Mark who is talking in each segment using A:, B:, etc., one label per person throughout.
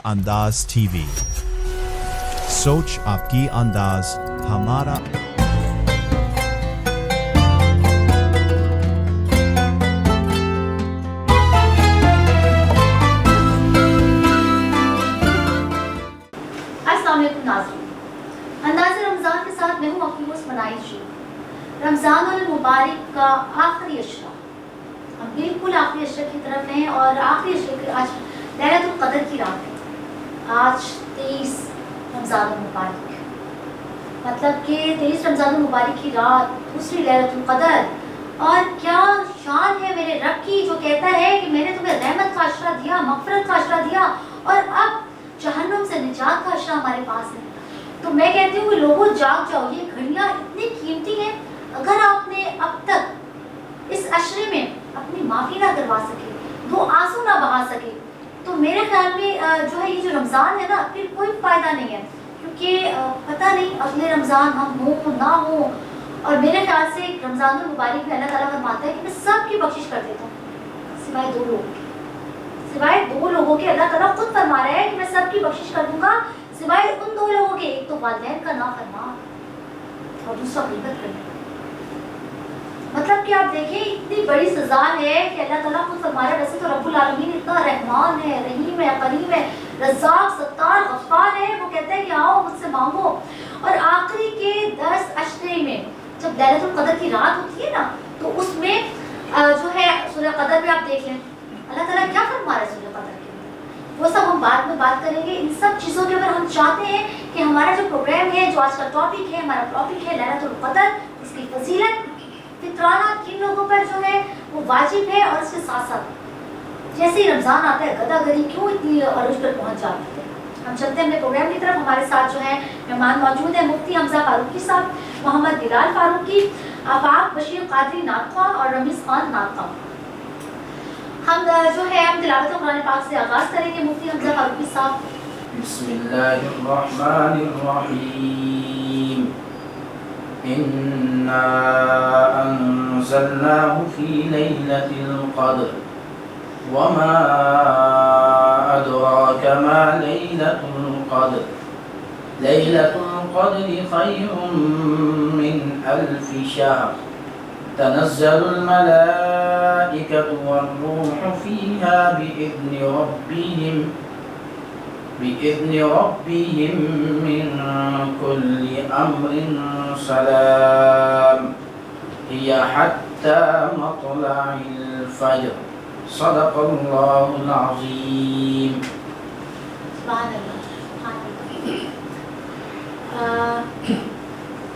A: انداز T V, سوچ آپ کی انداز ہمارا۔
B: السلام علیکم ناظرین، انداز رمضان کے ساتھ میں ہوں اپنی ہوسٹ منائز جی۔ رمضان المبارک کا آخری اشرہ، ہم بالکل آخری اشرے کی طرف ہیں اور آخری اشرے کی آج لیلۃ القدر کی رات ہے۔ آج 23 رمضان المبارک، مطلب کہ 23 رمضان المبارک کی رات، دوسری لیلۃ القدر، اور کیا شان ہے میرے رب کی جو کہتا ہے کہ میں نے تمہیں رحمت کا اشرہ دیا، مغفرت کا اشرہ دیا، اور اب جہنم سے نجات کا اشرہ ہمارے پاس ہے۔ تو میں کہتی ہوں کہ لوگوں جاگ جاؤ، یہ گھڑیاں اتنی قیمتی ہیں، اگر آپ نے اب تک اس اشرے میں اپنی معافی نہ کروا سکے، دو آنسو نہ بہا سکے، تو میرے خیال میں جو ہے یہ جو رمضان ہے نا، پھر کوئی فائدہ نہیں ہے، کیونکہ پتہ نہیں اگلے رمضان ہم ہوں نہ ہوں۔ اور میرے خیال سے رمضان المبارک میں اللہ تعالیٰ فرماتا ہے کہ میں سب کی بخشش کر دیتا ہوں سوائے دو لوگوں کی، سوائے دو لوگوں کے۔ اللہ تعالیٰ خود فرما رہا ہے کہ میں سب کی بخشش کر دوں گا سوائے ان دو لوگوں کے، ایک تو والدین کا نافرمان اور دوسرا غیبت کرنے کا۔ مطلب کہ آپ دیکھیں اتنی بڑی سزا ہے کہ اللہ تعالیٰ خود فرما رہا ہے۔ ویسے تو رب العالمین اتنا رحمان ہے، رحیم ہے، کریم ہے، رزاق، ستار، غفار ہے، وہ کہتا ہے کہ آؤ مجھ سے مانگو۔ اور آخری کے 10 اشرے میں جب لیلۃ القدر کی رات ہوتی ہے نا، تو اس میں جو ہے سورہ قدر میں آپ دیکھ لیں اللہ تعالیٰ کیا فرما رہا ہے سورہ قدر کے اندر، وہ سب ہم بعد میں بات کریں گے۔ ان سب چیزوں کے اوپر ہم چاہتے ہیں کہ ہمارا جو پروگرام ہے، جو آج کا ٹاپک ہے، ہمارا ٹاپک ہے لیلۃ القدر، اس کی فضیلت، فطرانہ کن لوگوں پر جو ہے وہ واجب ہے، اور اس کے ساتھ ساتھ جیسے ہی رمضان آتا ہے گدا گری کیوں اتنی عروج پر پہنچ جاتی ہے۔ ہم چلتے ہیں اپنے پروگرام کی طرف۔ ہمارے ساتھ جو ہے مہمان موجود ہیں، مفتی حمزہ فاروقی صاحب، محمد بلال فاروقی، آفاق بشیر قادری ناطقہ اور رمیز خان ناطقہ۔ ہم جو ہے ہم تلاوت قرآن پاک سے آغاز کریں گے۔ مفتی حمزہ فاروقی صاحب۔
C: بسم اللہ الرحمن الرحیم، انا انزلناه فی لیلۃ القدر وما ادراک ما لیلۃ القدر لیلۃ القدر خیر من الف شہر تنزل الملائکۃ والروح فیہا بإذن ربهم من كل أمر سلام هي حتى مطلع الفجر صدق الله العظيم۔
B: سبحان اللہ، سبحان اللہ۔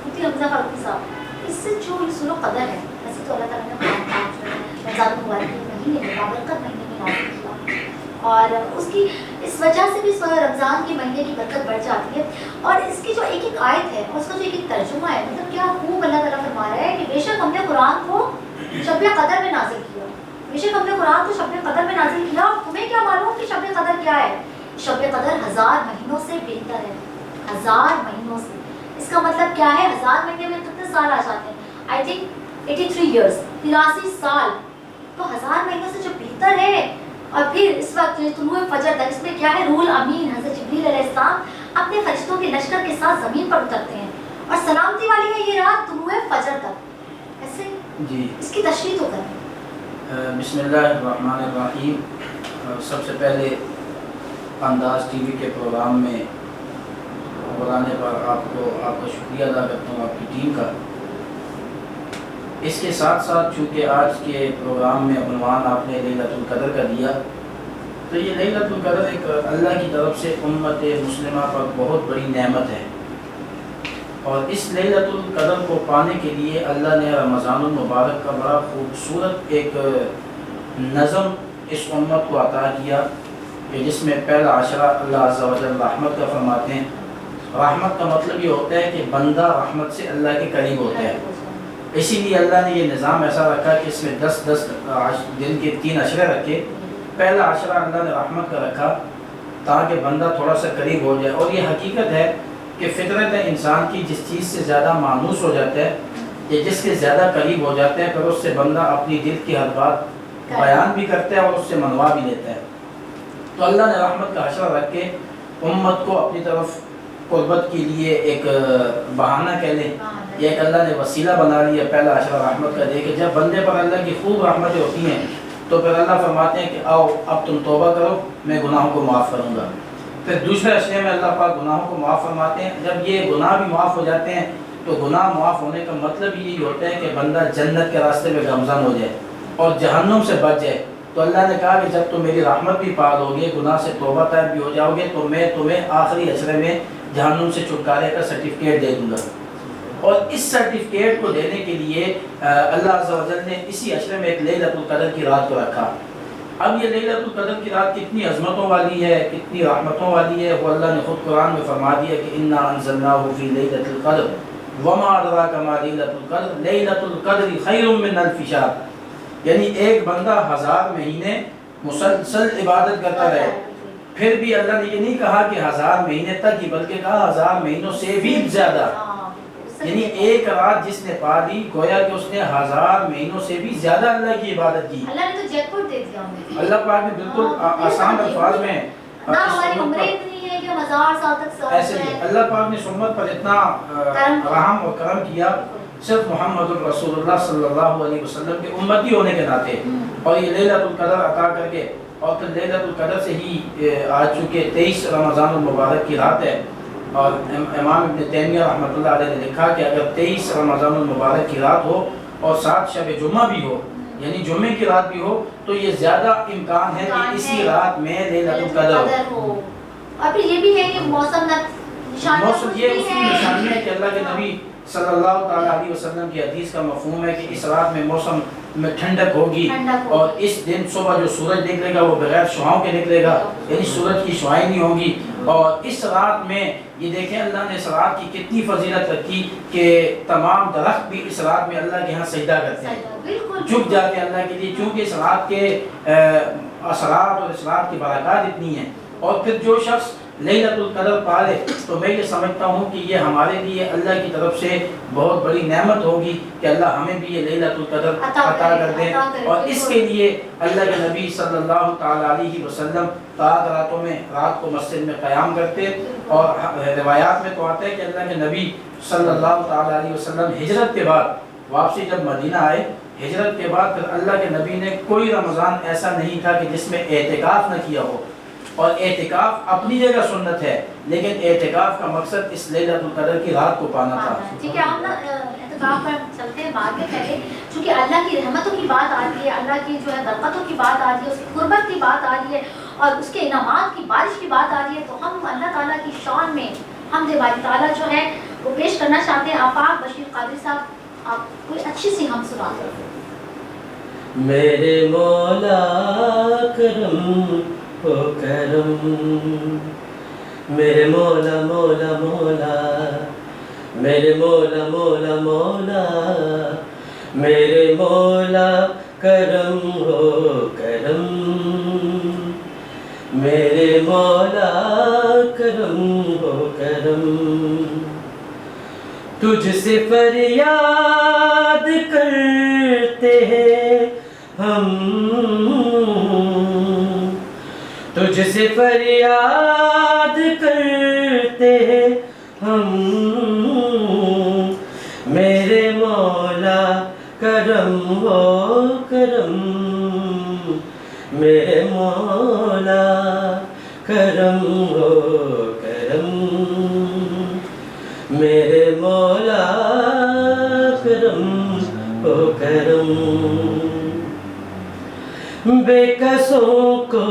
B: مفتی حمزہ فاروقی صاحب، اس سے جو یہ سورہ قدر ہے، ویسے تو اللہ تعالیٰ نے قرآن پاک جو ہے رمضان المبارک کے مہینے میں بابرکت مہینے میں نازل کیا، اور اس کی اس وجہ سے بھی رمضان کے مہینے کی برکت بڑھ جاتی ہے۔ اور اس کی جو ایک ایک آیت ہے اور اس کا جو ایک ایک ترجمہ ہے، مطلب کیا خوب اللہ تعالیٰ فرما رہا ہے کہ بے شک ہم نے قرآن کو شب قدر میں نازل کیا، بے شک ہم نے قرآن کو شب قدر میں نازل کیا۔ اور تمہیں کیا معلوم کہ شب قدر کیا ہے؟ شب قدر 1000 مہینوں سے بہتر ہے، 1000 مہینوں سے۔ اس کا مطلب کیا ہے؟ 1000 مہینے میں کتنے سال آ جاتے ہیں؟ آئی تھنک 83 ایئرس، 83 سال، تو 1000 مہینوں سے جو بہتر ہے۔ اور پھر اس وقت طلوع فجر تک، اس میں کیا ہے؟ روح الامین حضرت جبریل علیہ السلام اپنے فرشتوں کے لشکر کے ساتھ زمین پر اترتے ہیں، اور سلامتی والی ہے یہ رات طلوع فجر تک۔ ایسے
C: جی،
B: اس کی تشریح تو کریں۔
C: بسم اللہ الرحمن الرحیم۔ سب سے پہلے انداز ٹی وی کے پروگرام میں بلانے پر آپ کا شکریہ ادا کرتا ہوں، آپ کی ٹیم کا۔ اس کے ساتھ ساتھ چونکہ آج کے پروگرام میں عنوان آپ نے لیلۃ القدر کا دیا، تو یہ لیلۃ القدر ایک اللہ کی طرف سے امت مسلمہ پر بہت بڑی نعمت ہے، اور اس لیلۃ القدر کو پانے کے لیے اللہ نے رمضان المبارک کا بڑا خوبصورت ایک نظم اس امت کو عطا کیا، کہ جس میں پہلا عشرہ اللہ عز و جل رحمت کا فرماتے ہیں۔ رحمت کا مطلب یہ ہوتا ہے کہ بندہ رحمت سے اللہ کے قریب ہوتا ہے، اسی لیے اللہ نے یہ نظام ایسا رکھا کہ اس میں 10 دن کے 3 عشرے رکھے۔ پہلا عشرہ اللہ نے رحمت کا رکھا تاکہ بندہ تھوڑا سا قریب ہو جائے، اور یہ حقیقت ہے کہ فطرت ہے انسان کی، جس چیز سے زیادہ مانوس ہو جاتا ہے یا جس کے زیادہ قریب ہو جاتے ہیں، پھر اس سے بندہ اپنی دل کی ہر بات بیان بھی کرتا ہے اور اس سے منوا بھی لیتا ہے۔ تو اللہ نے رحمت کا حشرہ رکھ کے امت کو اپنی طرف قربت کے لیے ایک بہانہ کہہ لیں یا ایک اللہ نے وسیلہ بنا لیا پہلا حشرہ رحمت کا دے کے جب بندے پر اللہ کی خوب رحمتیں ہوتی ہیں تو پھر اللہ فرماتے ہیں کہ آؤ اب تم توبہ کرو میں گناہوں کو معاف کروں گا. پھر دوسرے حشرے میں اللہ پاک گناہوں کو معاف فرماتے ہیں. جب یہ گناہ بھی معاف ہو جاتے ہیں تو گناہ معاف ہونے کا مطلب یہی ہوتا ہے کہ بندہ جنت کے راستے میں گامزن ہو جائے اور جہنم سے بچ جائے. تو اللہ نے کہا کہ جب تم میری رحمت بھی پا لو گے گناہ سے توبہ طائب بھی ہو جاؤ گے تو میں تمہیں آخری حشرے میں جہنم سے چھٹکارے کا سرٹیفکیٹ دے دوں گا. اور اس سرٹیفکیٹ کو دینے کے لیے اللہ عز و جل نے اسی عشرے میں ایک لیلۃ القدر کی رات کو رکھا. اب یہ لیلۃ القدر کی رات کتنی عظمتوں والی ہے کتنی رحمتوں والی ہے وہ اللہ نے خود قرآن میں فرما دیا کہ انا انزلناہ فی لیلۃ القدر وما ادراک ما لیلۃ القدر لیلۃ القدر خیر من الف شہر. یعنی ایک بندہ 1000 مہینے مسلسل عبادت کرتا رہے پھر بھی اللہ نے یہ نہیں کہا کہ 1000 مہینے تک ہی بلکہ کہا 1000 مہینوں سے بھی زیادہ. یعنی ایک رات جس نے پا لی گویا کہ اس نے 1000 مہینوں سے بھی زیادہ اللہ کی عبادت کی.
B: اللہ نے تو جیک پاٹ دے دیا ہمیں.
C: اللہ پاک نے بالکل آسان الفاظ میں
B: نہ ہماری عمریں اتنی ہے کہ ہم 1000 سال تک ساتھ
C: ایسے نہیں. اللہ پاک نے امت پر اتنا رحم و کرم کیا صرف محمد الرسول اللہ صلی اللہ علیہ وسلم کے امتی ہونے کے ناطے اور یہ لیلۃ القدر عطا کر کے اور پھر لیلۃ القدر سے ہی آج چونکہ 23 رمضان المبارک کی رات ہے اور امام ابن تیمیہ رحمۃ اللہ علیہ نے لکھا کہ اگر 23 رمضان المبارک کی رات ہو اور ساتھ شب جمعہ بھی ہو یعنی جمعے کی رات بھی ہو تو یہ زیادہ امکان ہے کہ اسی رات میں لیلۃ القدر ہو.
B: اور پھر یہ بھی ہے کہ موسم
C: یہ اسی نشانی ہے کہ اللہ کے نبی صلی اللہ تعالیٰ علیہ وسلم کی حدیث کا مفہوم ہے کہ اس رات میں موسم میں ٹھنڈک ہوگی اور اس دن صبح جو سورج نکلے گا وہ بغیر شعاؤں کے نکلے گا یعنی سورج کی شعائیں نہیں ہوں گی. اور اس رات میں یہ دیکھیں اللہ نے اس رات کی کتنی فضیلت رکھی کہ تمام درخت بھی اس رات میں اللہ کے ہاں سجدہ کرتے ہیں جھک جاتے ہیں اللہ کے لیے کیونکہ اس رات کے اثرات اور اس رات کی برکات اتنی ہیں. اور پھر جو شخص لیلۃ القدر پا لے تو میں یہ سمجھتا ہوں کہ یہ ہمارے لیے اللہ کی طرف سے بہت بڑی نعمت ہوگی کہ اللہ ہمیں بھی یہ لیلۃ القدر عطا کر دے. اور اس کے لیے اللہ کے نبی صلی اللہ تعالیٰ علیہ وسلم راتوں میں رات کو مسجد میں قیام کرتے اور روایات میں تو آتا ہے کہ اللہ کے نبی صلی اللہ تعالیٰ علیہ وسلم ہجرت کے بعد واپسی جب مدینہ آئے ہجرت کے بعد پھر اللہ کے نبی نے کوئی رمضان ایسا نہیں تھا کہ جس میں اعتکاف نہ کیا ہو. اور اعتکاف اپنی جگہ سنت ہے لیکن اعتکاف کا مقصد اس لیلۃ القدر کی رات کو پانا تھا.
B: ٹھیک ہے ہم اعتکاف پر چلتے ہیں بعد میں پہلے چونکہ اللہ کی رحمتوں کی بات آ رہی ہے اللہ کی جو ہے برکتوں کی بات آ رہی ہے اس کی قربت کی بات آ رہی ہے اور اس کے انعامات کی بارش کی بات آ رہی ہے تو ہم اللہ تعالیٰ کی شان میں حمد باری تعالیٰ جو ہے وہ پیش کرنا چاہتے ہیں. آفاق بشیر قادری صاحب آپ کوئی اچھی سی ہم سنا دیں.
D: میرے مولا کرم ہو کرم میرے مولا مولا مولا میرے مولا مولا مولا میرے مولا کرم ہو کرم میرے مولا کرم ہو کرم تجھ سے فریاد کرتے ہیں ہم تجھ سے فریاد کرتے ہیں ہم میرے مولا کرم ہو کرم میرے مولا کرم ہو کرم میرے مولا کرم ہو کرم بے کسوں کو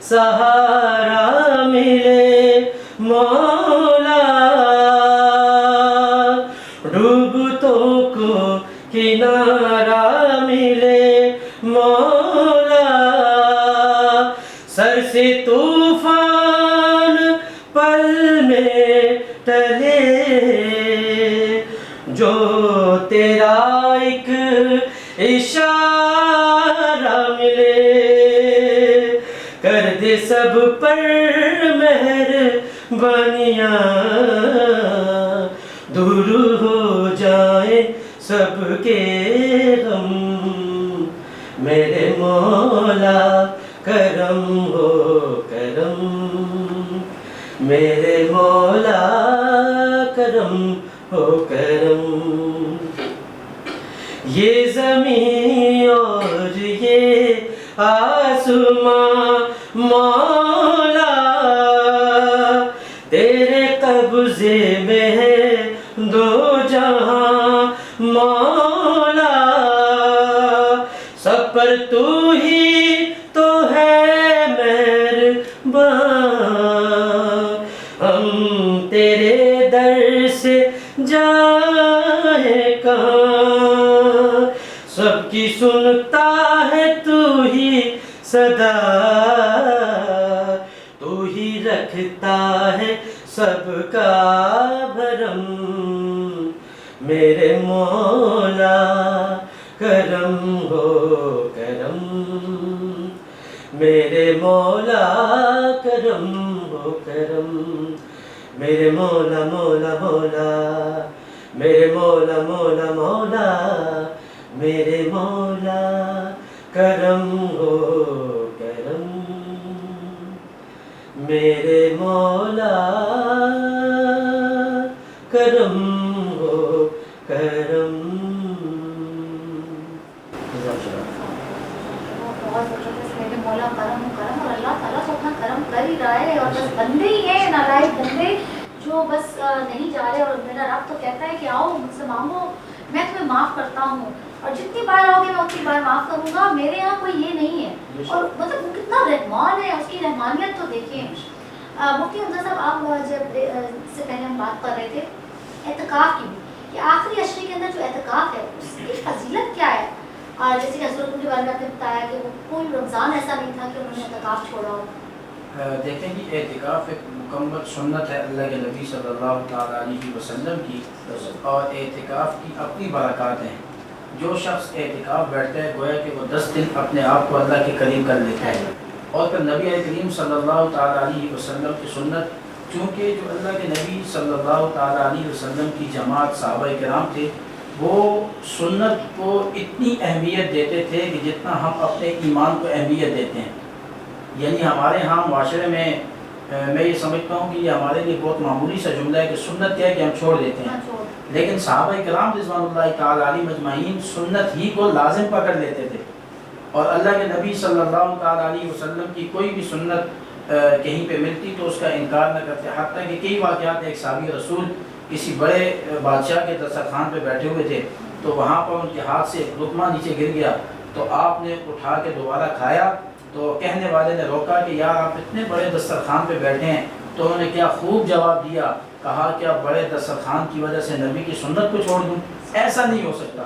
D: سہارا ملے مولا ڈوبتوں کو کنارہ ملے مولا سر سے طوفان پل میں ٹلے جو تیرا ایک اشارہ ملے کر دے سب پر مہربانیاں دور ہو جائیں سب کے غم میرے مولا کرم ہو کرم میرے مولا کرم ہو کرم. یہ زمین اور یہ آسمان مولا تیرے قبضے میں ہے دو جہاں مولا. سب پر تو ہی تو ہے مہربان. ہم تیرے در سے جائیں کہاں. سب کی سنتا ہے تو ہی صدا. تو ہی رکھتا ہے سب کا بھرم. میرے مولا کرم ہو کرم. میرے مولا کرم ہو کرم. میرے مولا مولا مولا. میرے مولا مولا مولا. میرے مولا کرم ہو کرم. میرے مولا کرم ہو کرم.
B: بہت زبردست. میرے مولا کرم کرم. اور اللہ تعالیٰ تو اپنا کرم کر ہی رہا ہے. اور بس بندے ہی ہیں نالائق بندے جو بس نہیں جا رہے. اور میرا رب تو کہتا ہے کہ آؤ مجھ سے مانگو میں تمہیں معاف کرتا ہوں. اور جتنی بار آؤ گے میں اتنی بار معاف کروں گا. میرے یہاں کوئی یہ نہیں ہے. اور مطلب وہ کتنا رحمان ہے. اس کی رحمانیت تو دیکھیں. مفتی حمزہ صاحب آپ جب اس سے پہلے ہم بات کر رہے تھے اعتکاف کی کہ آخری عشرے کے اندر جو اعتکاف ہے اس کی فضیلت کیا ہے. جیسے کہ حضرت کے بارے میں آپ نے بتایا کہ وہ کوئی رمضان ایسا نہیں تھا کہ انہوں نے اعتکاف چھوڑا ہو.
C: دیکھیں کہ اعتکاف ایک مکمل سنت ہے اللہ کے نبی صلی اللہ تعالیٰ علیہ وسلم کی. اور اعتکاف کی اپنی برکات ہیں. جو شخص اعتکاف بیٹھتا ہے گویا کہ وہ 10 دن اپنے آپ کو اللہ کے قریب کر لیتا ہے. اور پھر نبی کریم صلی اللہ تعالیٰ علیہ وسلم کی سنت چونکہ جو اللہ کے نبی صلی اللہ تعالیٰ علیہ وسلم کی جماعت صحابہ کرام تھے وہ سنت کو اتنی اہمیت دیتے تھے کہ جتنا ہم اپنے ایمان کو اہمیت دیتے ہیں. یعنی ہمارے ہاں معاشرے میں میں یہ سمجھتا ہوں کہ یہ ہمارے لیے بہت معمولی سا جملہ ہے کہ سنت کیا ہے کہ ہم چھوڑ دیتے ہیں. لیکن صحابہ کرام رضوان اللہ تعالیٰ علیہ مجمعین سنت ہی کو لازم پکڑ لیتے تھے. اور اللہ کے نبی صلی اللہ تعالیٰ علیہ وسلم کی کوئی بھی سنت کہیں پہ ملتی تو اس کا انکار نہ کرتے. حتیٰ کہ کئی واقعات ایک صحابی رسول کسی بڑے بادشاہ کے دسترخوان پہ بیٹھے ہوئے تھے تو وہاں پر ان کے ہاتھ سے لقمہ نیچے گر گیا تو آپ نے اٹھا کے دوبارہ کھایا. تو کہنے والے نے روکا کہ یار آپ اتنے بڑے دسترخوان پہ بیٹھے ہیں. تو انہوں نے کیا خوب جواب دیا, کہا کہ آپ بڑے دسترخوان کی وجہ سے نبی کی سنت کو چھوڑ دوں, ایسا نہیں ہو سکتا.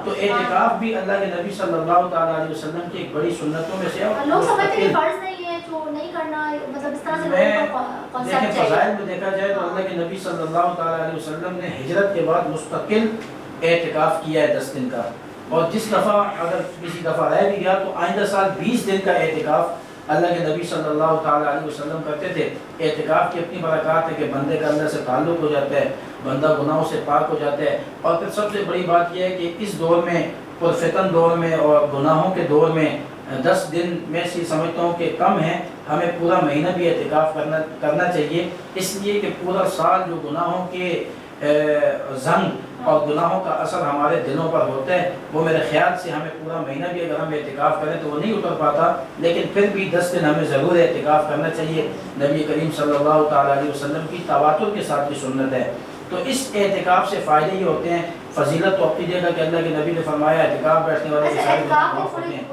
C: تو اعتکاف بھی اللہ کے نبی صلی اللہ تعالیٰ علیہ وسلم کی ایک بڑی سنتوں میں سے ہے.
B: لوگ سمجھتے ہیں فرض نہیں ہے جو نہیں کرنا مطلب اس طرح سے
C: دیکھیں فضائل میں دیکھا جائے تو اللہ کے نبی صلی اللہ تعالیٰ علیہ وسلم نے ہجرت کے بعد مستقل اعتکاف کیا ہے 10 دن کا. اور جس دفعہ اگر کسی دفعہ رہ بھی گیا تو آئندہ سال 20 دن کا اعتکاف اللہ کے نبی صلی اللہ تعالیٰ علیہ وسلم کرتے تھے. اعتکاف کی اپنی برکات ہے کہ بندے کا اللہ سے تعلق ہو جاتا ہے, بندہ گناہوں سے پاک ہو جاتا ہے. اور پھر سب سے بڑی بات یہ ہے کہ اس دور میں پرفتن دور میں اور گناہوں کے دور میں 10 دن میں سے سمجھتا ہوں کہ کم ہے. ہمیں پورا مہینہ بھی اعتکاف کرنا چاہیے, اس لیے کہ پورا سال جو گناہوں کے زنگ اور گناہوں کا اثر ہمارے دلوں پر ہوتا ہے وہ میرے خیال سے ہمیں پورا مہینہ بھی اگر ہم اعتکاف کریں تو وہ نہیں اتر پاتا. لیکن پھر بھی 10 دن ہمیں ضرور اعتکاف کرنا چاہیے. نبی کریم صلی اللہ تعالیٰ علیہ وسلم کی تواتر کے ساتھ کی سنت ہے. تو اس اعتکاف سے فائدے یہ ہوتے ہیں. فضیلت تو اپنی جگہ کہ اللہ کے نبی نے فرمایا اعتکاف بیٹھنے والے کے سارے گناہ معاف ہوتے ہیں.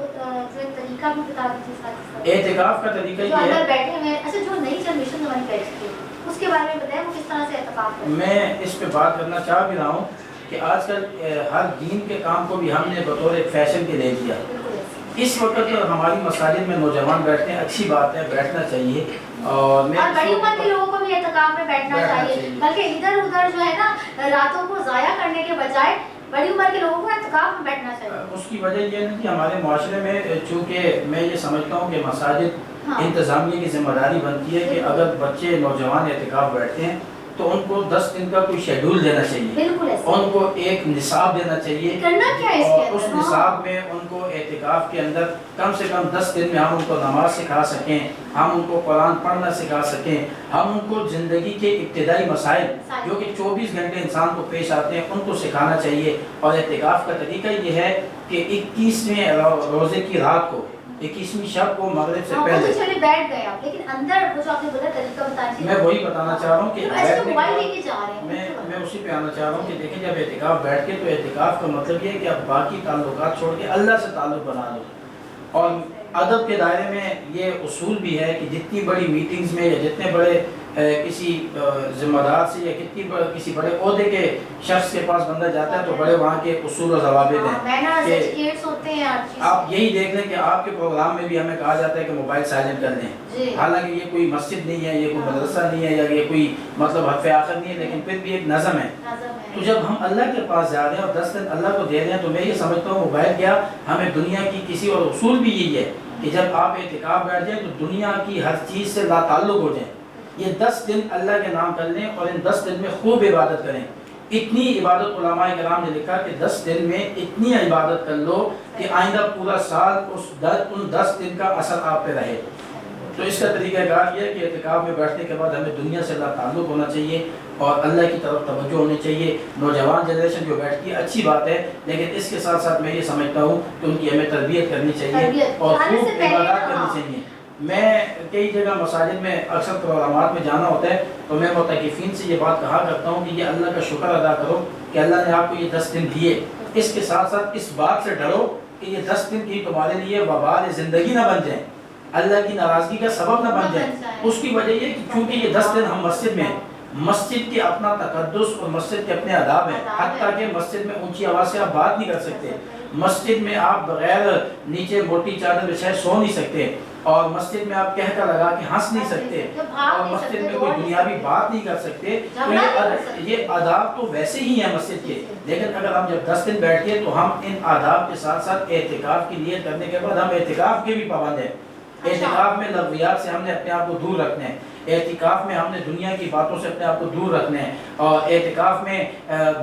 C: اعتکاف کا طریقہ یہ ہے
B: جو نئی جنریشن ہماری بیٹھتی ہے اس کے بارے میں بتائیں وہ کس طرح سے اعتکاف کرتے ہیں.
C: میں اس پہ بات کرنا چاہ بھی رہا ہوں کہ آج کل ہر دین کے کام کو بھی ہم نے بطور ایک فیشن کے لے لیا. اس وقت ہماری مساجد میں نوجوان بیٹھتے ہیں, اچھی بات ہے, بیٹھنا چاہیے. اور
B: بڑی عمر کے لوگوں کو بھی اعتکاف میں بیٹھنا چاہیے, بلکہ ادھر ادھر جو ہے نا راتوں کو ضائع کرنے کے بجائے بڑی عمر کے لوگوں کو اعتکاف میں بیٹھنا چاہیے.
C: اس کی وجہ یہ نہیں کہ ہمارے معاشرے میں چونکہ میں یہ سمجھتا ہوں کہ مساجد انتظامیہ کی ذمہ داری بنتی ہے کہ اگر بچے نوجوان اعتکاف بیٹھتے ہیں تو ان کو 10 دن کا کوئی شیڈول دینا چاہیے،
B: بالکل ایسے
C: ان کو ایک نصاب دینا چاہیے،
B: کرنا کیا ہے اس کے
C: اور اس
B: اندر،
C: نصاب میں ان کو اعتکاف کے اندر کم سے کم 10 دن میں ہم ان کو نماز سکھا سکیں، ہم ان کو قرآن پڑھنا سکھا سکیں، ہم ان کو زندگی کے ابتدائی مسائل جو کہ 24 گھنٹے انسان کو پیش آتے ہیں ان کو سکھانا چاہیے۔ اور اعتکاف کا طریقہ یہ ہے کہ 21ویں روزے کی رات کو، 21ویں شب کو مغرب سے
B: وہ تو
C: پہلے،
B: چلے بیٹھ گئے آپ، لیکن اندر وہ جو آپ نے بولا طریقہ بتائیے۔
C: میں وہی بتانا چاہ رہا ہوں کہ
B: ایسے تو
C: بیٹھنے کے
B: موبائل
C: بعد
B: لے کے جا رہے ہیں،
C: میں اسی پہ آنا چاہ رہا ہوں کہ دیکھیں جب اعتکاف بیٹھ کے، تو اعتکاف کا مطلب یہ ہے کہ آپ باقی تعلقات چھوڑ کے اللہ سے تعلق بنا لو۔ اور ادب کے دائرے میں یہ اصول بھی ہے کہ جتنی بڑی میٹنگز میں یا جتنے بڑے کسی ذمہ دار سے یا کسی بڑے عہدے کے شخص کے پاس بندہ جاتا ہے تو بڑے وہاں کے اصول و ضوابط ہیں کہ آپ یہی دیکھ لیں کہ آپ کے پروگرام میں بھی ہمیں کہا جاتا ہے کہ موبائل سائلنٹ کر لیں، حالانکہ یہ کوئی مسجد نہیں ہے، یہ کوئی مدرسہ نہیں ہے، یا یہ کوئی مطلب حرف آخر نہیں ہے، لیکن پھر بھی ایک نظم ہے۔ تو جب ہم اللہ کے پاس جا رہے ہیں اور 10 دن اللہ کو دے رہے ہیں، تو میں یہ سمجھتا ہوں موبائل کیا، ہمیں دنیا کی کسی، اور اصول بھی یہی ہے کہ جب آپ اعتکاف بیٹھ جائیں تو دنیا کی ہر چیز سے لا تعلق ہو جائیں، یہ 10 دن اللہ کے نام کر لیں اور ان 10 دن میں خوب عبادت کریں۔ اتنی عبادت علماء کرام نے لکھا کہ 10 دن میں اتنی عبادت کر لو کہ آئندہ پورا سال ان 10 دن کا اثر آپ پہ رہے۔ تو اس کا طریقہ کار یہ ہے کہ اعتکاف میں بیٹھنے کے بعد ہمیں دنیا سے لا تعلق ہونا چاہیے اور اللہ کی طرف توجہ ہونی چاہیے۔ نوجوان جنریشن جو بیٹھتی ہے اچھی بات ہے، لیکن اس کے ساتھ ساتھ میں یہ سمجھتا ہوں کہ ان کی ہمیں تربیت کرنی چاہیے اور خوب عبادات کرنی چاہیے۔ میں کئی جگہ مساجد میں اکثر پروگرامات میں جانا ہوتا ہے تو میں معتکفین سے یہ بات کہا کرتا ہوں کہ یہ اللہ کا شکر ادا کرو کہ اللہ نے آپ کو یہ 10 دن دیے، اس کے ساتھ ساتھ اس بات سے ڈرو کہ یہ 10 دن کی تمہارے لیے وبال زندگی نہ بن جائیں، اللہ کی ناراضگی کا سبب نہ بن جائیں۔ اس کی وجہ یہ کہ چونکہ یہ 10 دن ہم مسجد میں ہیں، مسجد کے اپنا تقدس اور مسجد کے اپنے آداب ہیں، حتیٰ کہ مسجد میں اونچی آواز سے آپ بات نہیں کر سکتے، مسجد میں آپ بغیر نیچے موٹی چادر بچھائے سو نہیں سکتے، اور مسجد میں آپ کہہ کر لگا کے ہنس نہیں سکتے، اور مسجد میں کوئی دنیاوی بات نہیں کر سکتے۔ تو یہ آداب تو ویسے ہی ہیں مسجد کے، لیکن اگر ہم جب 10 دن بیٹھے تو ہم ان آداب کے ساتھ ساتھ اعتکاف کی نیت کرنے کے بعد ہم اعتکاف کے بھی پابند ہیں۔ اعتکاف میں لغویات سے ہم نے اپنے آپ کو دور رکھنا ہے، اعتکاف میں ہم نے دنیا کی باتوں سے اپنے آپ کو دور رکھنا ہے، اور اعتکاف میں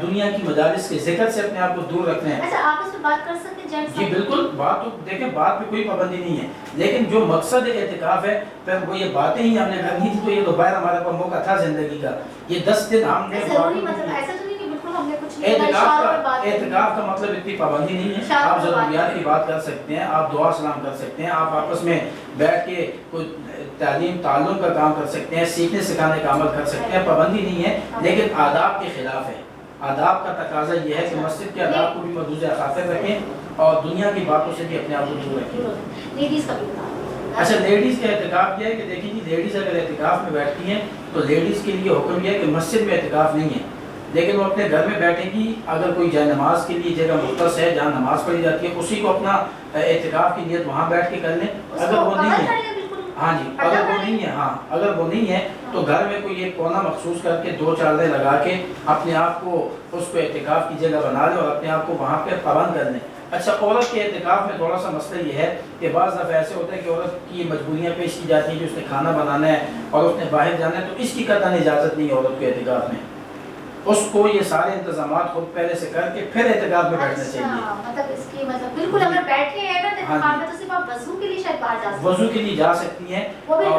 C: دنیا کی مجالس کے ذکر سے اپنے آپ کو دور رکھنا ہے۔
B: اچھا آپ اس پہ بات کر سکتے ہیں جی؟
C: بالکل، بات تو دیکھیں، بات پہ کوئی پابندی نہیں ہے، لیکن جو مقصد اعتکاف ہے پھر وہ یہ باتیں ہی ہم نے کرنی تھی، تو یہ دوپہر ہمارے پاس موقع تھا زندگی کا، یہ 10 دن ہم نے اعتکاف کا مطلب اتنی پابندی نہیں ہے، آپ ضروریات کی بات کر سکتے ہیں، آپ دعا سلام کر سکتے ہیں، آپ آپس میں بیٹھ کے کوئی تعلیم تعلم کا کام کر سکتے ہیں، سیکھنے سکھانے کا عمل کر سکتے ہیں، پابندی نہیں ہے، لیکن آداب کے خلاف ہے۔ آداب کا تقاضا یہ ہے کہ مسجد کے آداب کو بھی مدوز خاطر رکھیں اور دنیا کی باتوں سے بھی اپنے آپ کو دور رکھیں۔ اچھا، لیڈیز کا اعتکاف یہ ہے کہ دیکھیں جی، لیڈیز اگر اعتکاف میں بیٹھتی ہیں تو لیڈیز کے لیے حکم یہ ہے کہ مسجد میں اعتکاف نہیں ہے، لیکن وہ اپنے گھر میں بیٹھے گی، اگر کوئی جائے نماز کے لیے جگہ مختص ہے جہاں نماز پڑھی جاتی ہے، اسی کو اپنا اعتکاف کی نیت وہاں بیٹھ کے کر لیں۔ اگر وہ نہیں ہے، ہاں جی، اگر وہ نہیں ہے، ہاں اگر وہ نہیں ہے تو گھر میں کوئی ایک کونا مخصوص کر کے 2 چادریں لگا کے اپنے آپ کو اس کو اعتکاف کی جگہ بنا لیں اور اپنے آپ کو وہاں پہ پابند کر لیں۔ اچھا، عورت کے اعتکاف میں تھوڑا سا مسئلہ یہ ہے کہ بعض دفعہ ایسے ہوتا ہے کہ عورت کی مجبوریاں پیش کی جاتی ہیں کہ اس نے کھانا بنانا ہے اور اس نے باہر جانا ہے، تو اس کی قطعاً اجازت نہیں ہے عورت کے اعتکاف میں، اس کو یہ سارے انتظامات خود پہلے سے کر کے پھر اعتکاف میں بیٹھنا چاہیے۔
B: بالکل، اگر بیٹھے ہیں نا اعتکاف میں تو صرف آپ وضو کے لیے شاید باہر جا سکتے ہیں،
C: وضو کے لیے جا سکتی ہیں،
B: وہ بھی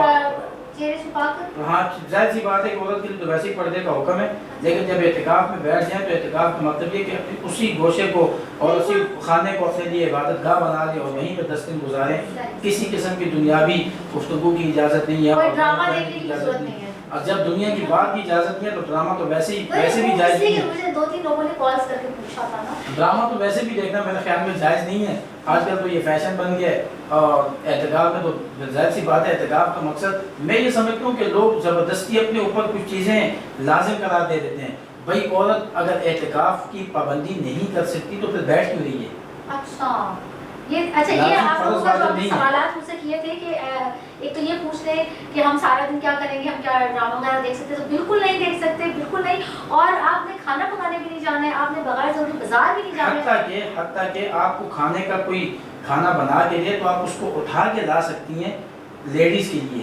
B: چہرے چھپا کر۔
C: ہاں، ظاہر سی بات ہے کہ عورت کے لیے تو ویسے ہی پردے کا حکم ہے، لیکن جب اعتکاف میں بیٹھ جائیں تو اعتکاف کا مطلب یہ کہ اسی گوشے کو اور اسی خانے کو اپنے لیے عبادت گاہ بنا لیں اور وہیں پہ 10 دن گزاریں، کسی قسم کی دنیاوی گفتگو کی اجازت نہیں ہے،
B: کوئی ڈرامہ دیکھنے کی ضرورت نہیں ہے۔
C: اور جب دنیا کی بات کی اجازت نہیں ہے تو ڈرامہ تو ویسے بھی جائز نہیں ہے۔
B: مجھے 2-3 لوگوں نے کالز کر کے پوچھا تھا نا،
C: ڈرامہ تو ویسے بھی دیکھنا میرے خیال میں جائز نہیں ہے، آج کل تو یہ فیشن بن گیا ہے، اور اعتکاف میں تو ظاہر سی بات ہے، اعتکاف کا مقصد میں یہ سمجھتا ہوں کہ لوگ زبردستی اپنے اوپر کچھ چیزیں لازم قرار دے دیتے ہیں۔ بھائی، عورت اگر اعتکاف کی پابندی نہیں کر سکتی تو پھر بیٹھ کیوں رہی ہے؟
B: اچھا یہ آپ لوگوں کا جو اپنے سوالات مجھ سے کیے تھے کہ ایک تو یہ پوچھ لیں کہ ہم سارا دن کیا کریں گے، ہم کیا ڈرامہ وغیرہ دیکھ سکتے ہیں؟ تو بالکل نہیں دیکھ سکتے، بالکل نہیں، اور آپ نے کھانا پکانے بھی نہیں جانا ہے، آپ نے بغیر ضروری بازار بھی نہیں جانا ہے،
C: حتیٰ کہ آپ کو کھانے کا کوئی کھانا بنا کے دے تو آپ اس کو اٹھا کے لا سکتی ہیں لیڈیز کے لیے،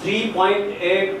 E: 3.8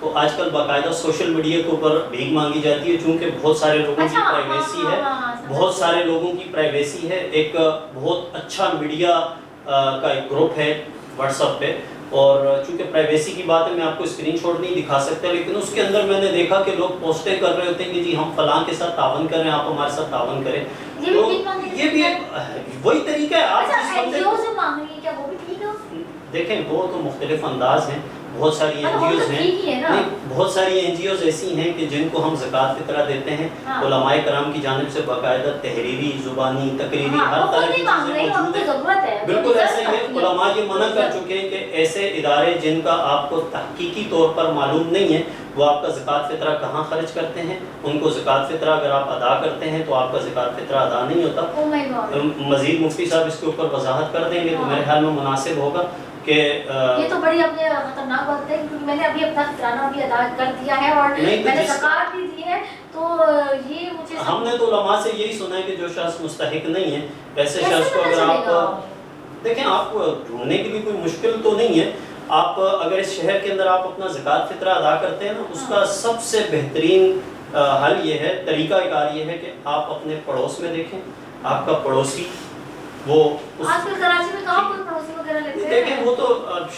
E: تو آج کل باقاعدہ سوشل میڈیا کے اوپر بھیک مانگی جاتی ہے، چونکہ بہت سارے لوگوں کی پرائیویسی ہے، بہت سارے لوگوں کی پرائیویسی ہے۔ ایک بہت اچھا میڈیا کا ایک گروپ ہے واٹس ایپ پہ، اور چونکہ پرائیویسی کی بات ہے میں آپ کو اسکرین شاٹ نہیں دکھا سکتا، لیکن اس کے اندر میں نے دیکھا کہ لوگ پوسٹیں کر رہے ہوتے ہیں کہ جی ہم فلاں کے ساتھ تعاون کر رہے ہیں، آپ ہمارے ساتھ تعاون کریں۔ تو یہ بھی وہی طریقہ ہے۔ آپ دیکھیں وہ تو مختلف انداز ہیں، بہت ساری این جی اوز ہیں، بہت ساری این جی اوز ایسی ہیں کہ جن کو ہم زکوٰۃ فطرہ دیتے ہیں، علماء کرام کی جانب سے باقاعدہ تحریری، زبانی، تقریری ہر طرح کی چیزیں موجود ہیں۔ بالکل ایسا ہی ہے، علماء یہ منع کر چکے ہیں کہ ایسے ادارے جن کا آپ کو تحقیقی طور پر معلوم نہیں ہے وہ آپ کا زکوٰۃ فطرہ کہاں خرچ کرتے ہیں، ان کو زکوٰۃ فطرہ اگر آپ ادا کرتے ہیں تو آپ کا زکوٰۃ فطرہ ادا نہیں ہوتا۔ مزید مفتی صاحب اس کے اوپر وضاحت کر دیں گے تو میرے خیال میں مناسب ہوگا کہ
B: یہ تو بڑی اپنے خطرناک بات ہے، کیونکہ میں نے ابھی اپنا فطرانہ بھی ادا کر دیا ہے اور میں نے زکوٰۃ بھی دی ہے، تو یہ مجھے
E: ہم نے تو علماء سے یہی سنا ہے کہ جو شخص مستحق نہیں ہے ویسے شخص کو اگر آپ دیکھیں، آپ کو ڈھونڈنے کے لیے کوئی مشکل تو نہیں ہے، آپ اگر اس شہر کے اندر آپ اپنا زکوٰۃ فطرہ ادا کرتے ہیں نا، اس کا سب سے بہترین حل یہ ہے، طریقہ کار یہ ہے کہ آپ اپنے پڑوس میں دیکھیں، آپ کا پڑوسی وہ
B: آج کل کراچی میں کہاں کوئی پڑوسی وغیرہ لیتے ہیں؟
E: دیکھیں وہ تو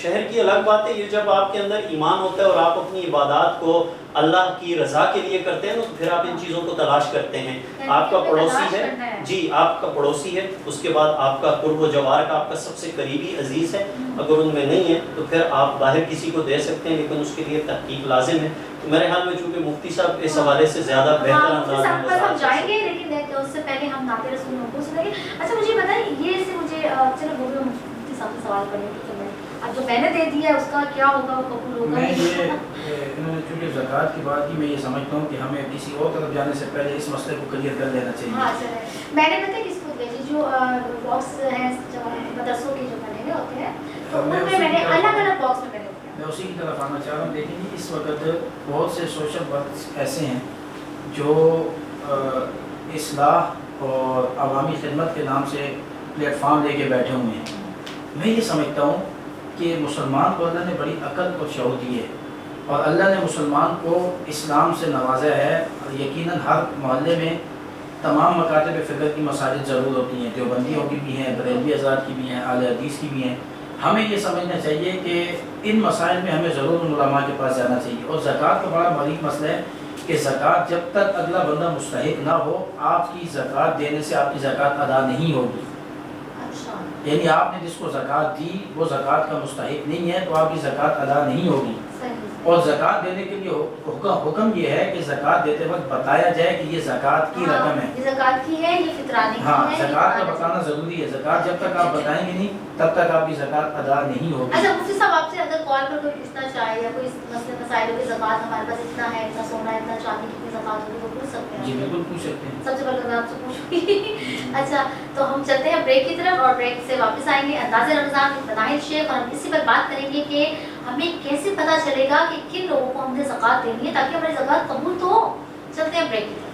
E: شہر کی الگ بات ہے، یہ جب آپ کے اندر ایمان ہوتا ہے اور آپ اپنی عبادات کو اللہ کی رضا کے لیے کرتے ہیں نا، تو پھر آپ ان چیزوں کو تلاش کرتے ہیں۔ آپ کا پڑوسی ہے، جی آپ کا پڑوسی ہے، اس کے بعد آپ کا قرب و جوار کا آپ کا سب سے قریبی عزیز ہے، اگر ان میں نہیں ہے تو پھر آپ باہر کسی کو دے سکتے ہیں، لیکن اس کے لیے تحقیق لازم ہے۔ تو میرے خیال میں چونکہ مفتی صاحب اس حوالے سے زیادہ بہتر انداز میں
B: ہم جائیں گے، لیکن اس سے پہلے ہم نعت رسول کو سنیں گے۔ اچھا مجھے بتائیں، یہ سے مجھے چلو وہ مفتی صاحب سے سوال کرنے کی اب جو میں نے دے دیا ہے اس کا کیا ہوگا، وہ قبول ہوگا؟
C: میں یہ انہوں نے چونکہ زکوٰۃ کی بات کی، میں یہ سمجھتا ہوں کہ ہمیں کسی اور طرف جانے سے پہلے اس مسئلے کو کلیئر کر لینا چاہیے۔
B: ہاں چلے، میں نے پتہ کس کو بھیجی، جو باکس ہیں مدرسوں کے جو بنے ہوئے ہوتے ہیں، تو ان میں نے الگ الگ باکس میں بنے ہوتے ہیں۔
C: میں اسی کی طرف آنا چاہ رہا ہوں۔ دیکھیں جی، اس وقت بہت سے سوشل ورکس ایسے ہیں جو اصلاح اور عوامی خدمت کے نام سے پلیٹ فارم لے کے بیٹھے ہوئے ہیں۔ میں یہ سمجھتا ہوں کہ مسلمان کو اللہ نے بڑی عقل اور شعور دی ہے، اور اللہ نے مسلمان کو اسلام سے نوازا ہے، اور یقیناً ہر محلے میں تمام مکاتب فکر کی مساجد ضرور ہوتی ہیں، دیوبندیوں کی بھی ہیں، بریلوی حضرات کی بھی ہیں، اہل حدیث کی بھی ہیں۔ ہمیں یہ سمجھنا چاہیے کہ ان مسائل میں ہمیں ضرور علماء کے پاس جانا چاہیے۔ اور زکوٰۃ کا بڑا باریک مسئلہ ہے کہ زکوٰۃ جب تک اگلا بندہ مستحق نہ ہو، آپ کی زکوٰۃ دینے سے آپ کی زکوٰۃ ادا نہیں ہوگی۔ یعنی آپ نے جس کو زکوٰۃ دی وہ زکوٰۃ کا مستحق نہیں ہے تو آپ کی زکوٰۃ ادا نہیں ہوگی۔ اور زکوٰۃ دینے کے لیے حکم یہ ہے کہ زکوٰۃ دیتے وقت بتایا جائے کہ یہ زکوٰۃ کی رقم ہے،
B: یہ زکوٰۃ کی ہے، یہ فطرانے کی ہے۔
C: ہاں، زکوٰۃ کا بتانا ضروری ہے۔ زکوٰۃ جب تک آپ بتائیں گے نہیں تب تک آپ کی زکوٰۃ ادا نہیں ہوگی۔
B: اچھا مفتی صاحب، آپ سے اگر کال پر کوئی پوچھنا چاہے یا کوئی مسئلے مسائل کی زکوٰۃ ہمارے پاس اتنا ہے، اتنا سونا ہے، اتنا چاندی، کتنی زکوٰۃ ہوگی، وہ پوچھ سکتے ہیں؟
C: جی بالکل پوچھ سکتے ہیں۔
B: سب سے پہلے میں آپ سے پوچھوں گی۔ اچھا تو ہم چلتے ہیں بریک کی طرف، اور بریک سے واپس آئیں گے انداز رمضان کے فضائل شیخ، اور ہم اسی پر بات کریں گے کہ ہمیں کیسے پتہ چلے گا کہ کن لوگوں کو ہم نے زکوٰۃ دینی ہے تاکہ ہماری زکوٰۃ قبول تو ہو۔ چلتے ہیں بریک کی طرف۔